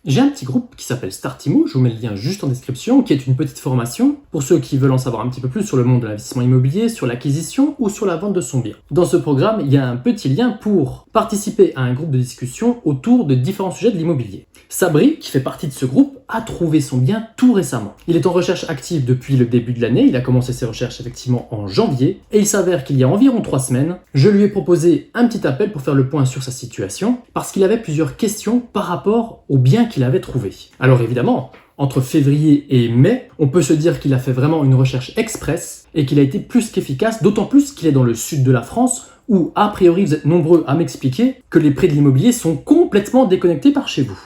J'ai un petit groupe qui s'appelle Startimo, je vous mets le lien juste en description, qui est une petite formation pour ceux qui veulent en savoir un petit peu plus sur le monde de l'investissement immobilier, sur l'acquisition ou sur la vente de son bien. Dans ce programme, il y a un petit lien pour participer à un groupe de discussion autour de différents sujets de l'immobilier. Sabri, qui fait partie de ce groupe, a trouvé son bien tout récemment. Il est en recherche active depuis le début de l'année, il a commencé ses recherches effectivement en janvier, et il s'avère qu'il y a environ 3 semaines, je lui ai proposé un petit appel pour faire le point sur sa situation, parce qu'il avait plusieurs questions par rapport au bien qu'il avait trouvé. Alors évidemment, entre février et mai, on peut se dire qu'il a fait vraiment une recherche express et qu'il a été plus qu'efficace, d'autant plus qu'il est dans le sud de la France, où a priori vous êtes nombreux à m'expliquer que les prix de l'immobilier sont complètement déconnectés par chez vous.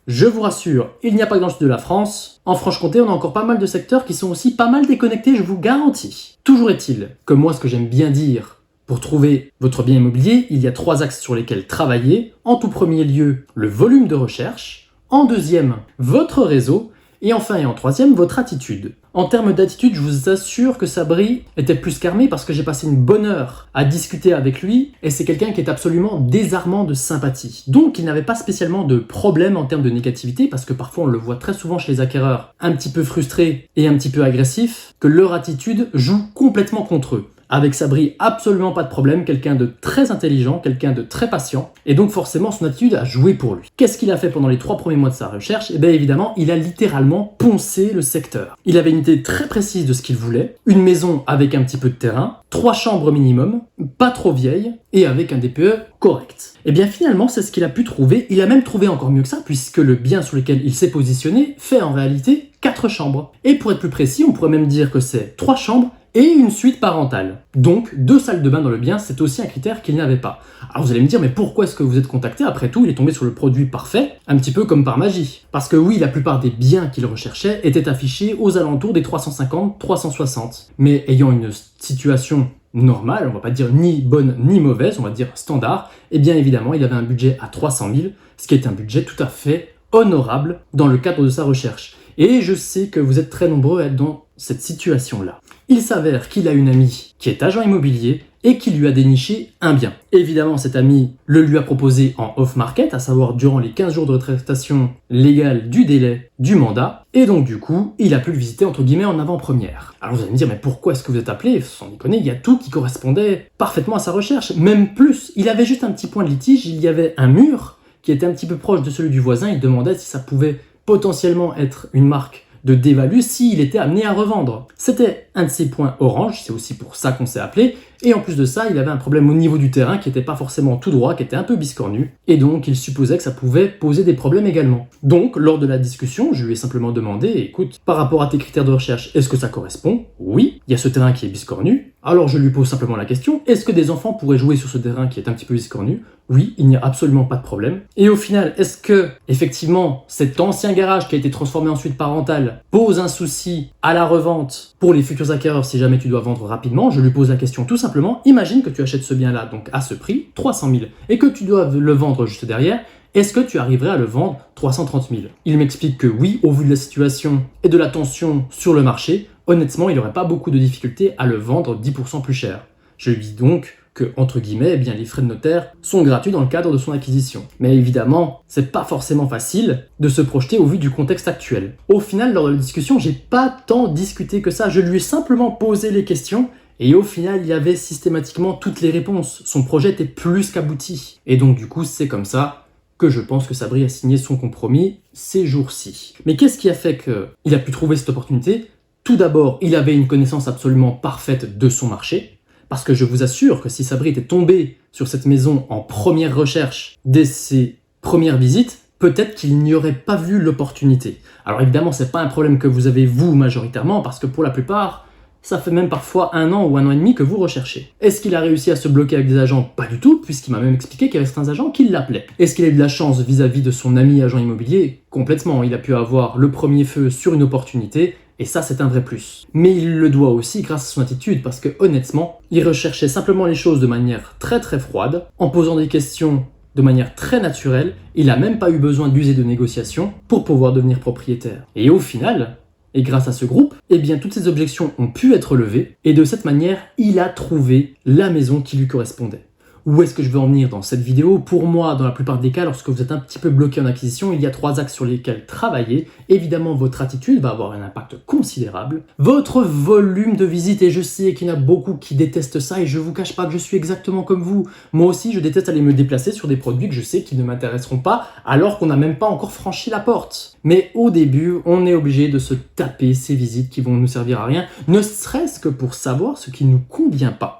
Je vous rassure, il n'y a pas que dans le sud de la France. En Franche-Comté, on a encore pas mal de secteurs qui sont aussi pas mal déconnectés, je vous garantis. Toujours est-il que moi, ce que j'aime bien dire, pour trouver votre bien immobilier, il y a 3 axes sur lesquels travailler. En tout premier lieu, le volume de recherche. En deuxième, votre réseau. Et enfin et en troisième, votre attitude. En termes d'attitude, je vous assure que Sabri était plus qu'armé parce que j'ai passé une bonne heure à discuter avec lui et c'est quelqu'un qui est absolument désarmant de sympathie. Donc il n'avait pas spécialement de problème en termes de négativité parce que parfois on le voit très souvent chez les acquéreurs un petit peu frustrés et un petit peu agressifs, que leur attitude joue complètement contre eux. Avec Sabri, absolument pas de problème, quelqu'un de très intelligent, quelqu'un de très patient, et donc forcément son attitude a joué pour lui. Qu'est-ce qu'il a fait pendant les 3 premiers mois de sa recherche? Eh bien évidemment, il a littéralement poncé le secteur. Il avait une idée très précise de ce qu'il voulait, une maison avec un petit peu de terrain, 3 chambres minimum, pas trop vieille, et avec un DPE correct. Et bien finalement, c'est ce qu'il a pu trouver, il a même trouvé encore mieux que ça, puisque le bien sur lequel il s'est positionné fait en réalité 4 chambres. Et pour être plus précis, on pourrait même dire que c'est 3 chambres, et une suite parentale. Donc, 2 salles de bain dans le bien, c'est aussi un critère qu'il n'avait pas. Alors vous allez me dire, mais pourquoi est-ce que vous êtes contacté? Après tout, il est tombé sur le produit parfait, un petit peu comme par magie. Parce que oui, la plupart des biens qu'il recherchait étaient affichés aux alentours des 350, 360. Mais ayant une situation normale, on va pas dire ni bonne ni mauvaise, on va dire standard, et bien évidemment, il avait un budget à 300 000, ce qui est un budget tout à fait honorable dans le cadre de sa recherche. Et je sais que vous êtes très nombreux à être dans cette situation-là. Il s'avère qu'il a une amie qui est agent immobilier et qui lui a déniché un bien. Évidemment, cette amie le lui a proposé en off-market, à savoir durant les 15 jours de prestation légale du délai du mandat, et donc du coup, il a pu le visiter entre guillemets en avant-première. Alors vous allez me dire, mais pourquoi est-ce que vous êtes appelé? Sans déconner, il y a tout qui correspondait parfaitement à sa recherche, même plus. Il avait juste un petit point de litige, il y avait un mur qui était un petit peu proche de celui du voisin, il demandait si ça pouvait potentiellement être une marque de dévalue s'il était amené à revendre. C'était un de ses points orange, c'est aussi pour ça qu'on s'est appelé, et en plus de ça, il avait un problème au niveau du terrain qui n'était pas forcément tout droit, qui était un peu biscornu, et donc il supposait que ça pouvait poser des problèmes également. Donc, lors de la discussion, je lui ai simplement demandé, écoute, par rapport à tes critères de recherche, est-ce que ça correspond? Oui, il y a ce terrain qui est biscornu. Alors je lui pose simplement la question, est-ce que des enfants pourraient jouer sur ce terrain qui est un petit peu biscornu? Oui, il n'y a absolument pas de problème. Et au final, est-ce que, effectivement, cet ancien garage qui a été transformé ensuite parental pose un souci à la revente pour les futurs acquéreurs si jamais tu dois vendre rapidement? Je lui pose la question tout simplement, imagine que tu achètes ce bien-là, donc à ce prix, 300 000, et que tu dois le vendre juste derrière, est-ce que tu arriverais à le vendre 330 000? Il m'explique que oui, au vu de la situation et de la tension sur le marché, honnêtement, il n'aurait pas beaucoup de difficultés à le vendre 10% plus cher. Je lui dis donc que, entre guillemets, eh bien, les frais de notaire sont gratuits dans le cadre de son acquisition. Mais évidemment, c'est pas forcément facile de se projeter au vu du contexte actuel. Au final, lors de la discussion, j'ai pas tant discuté que ça, je lui ai simplement posé les questions et au final, il y avait systématiquement toutes les réponses. Son projet était plus qu'abouti. Et donc du coup, c'est comme ça que je pense que Sabri a signé son compromis ces jours-ci. Mais qu'est-ce qui a fait qu'il a pu trouver cette opportunité? Tout d'abord, il avait une connaissance absolument parfaite de son marché. Parce que je vous assure que si Sabri était tombé sur cette maison en première recherche dès ses premières visites, peut-être qu'il n'y aurait pas vu l'opportunité. Alors évidemment, c'est pas un problème que vous avez vous majoritairement, parce que pour la plupart, ça fait même parfois 1 an ou 1 an et demi que vous recherchez. Est-ce qu'il a réussi à se bloquer avec des agents? Pas du tout, puisqu'il m'a même expliqué qu'il y avait certains agents qui l'appelaient. Est-ce qu'il a eu de la chance vis-à-vis de son ami agent immobilier? Complètement, il a pu avoir le premier feu sur une opportunité, et ça, c'est un vrai plus. Mais il le doit aussi grâce à son attitude, parce que honnêtement, il recherchait simplement les choses de manière très très froide, en posant des questions de manière très naturelle. Il n'a même pas eu besoin d'user de négociations pour pouvoir devenir propriétaire. Et au final, et grâce à ce groupe, eh bien toutes ces objections ont pu être levées, et de cette manière, il a trouvé la maison qui lui correspondait. Où est-ce que je veux en venir dans cette vidéo? Pour moi, dans la plupart des cas, lorsque vous êtes un petit peu bloqué en acquisition, il y a 3 axes sur lesquels travailler. Évidemment, votre attitude va avoir un impact considérable. Votre volume de visite, et je sais qu'il y en a beaucoup qui détestent ça, et je vous cache pas que je suis exactement comme vous. Moi aussi, je déteste aller me déplacer sur des produits que je sais qui ne m'intéresseront pas, alors qu'on n'a même pas encore franchi la porte. Mais au début, on est obligé de se taper ces visites qui vont nous servir à rien, ne serait-ce que pour savoir ce qui ne nous convient pas.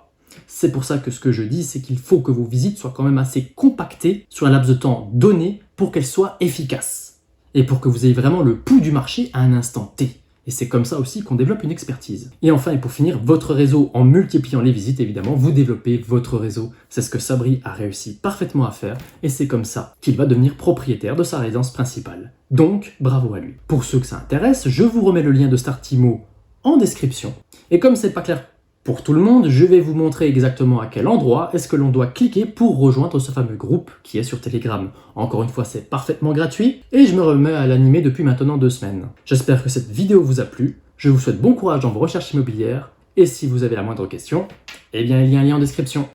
C'est pour ça que ce que je dis, c'est qu'il faut que vos visites soient quand même assez compactées sur un laps de temps donné pour qu'elles soient efficaces. Et pour que vous ayez vraiment le pouls du marché à un instant T. Et c'est comme ça aussi qu'on développe une expertise. Et enfin, et pour finir, votre réseau, en multipliant les visites, évidemment, vous développez votre réseau. C'est ce que Sabri a réussi parfaitement à faire, et c'est comme ça qu'il va devenir propriétaire de sa résidence principale. Donc, bravo à lui. Pour ceux que ça intéresse, je vous remets le lien de Startimo en description. Et comme c'est pas clair pour tout le monde, je vais vous montrer exactement à quel endroit est-ce que l'on doit cliquer pour rejoindre ce fameux groupe qui est sur Telegram. Encore une fois, c'est parfaitement gratuit et je me remets à l'animer depuis maintenant 2 semaines. J'espère que cette vidéo vous a plu, je vous souhaite bon courage dans vos recherches immobilières et si vous avez la moindre question, eh bien il y a un lien en description.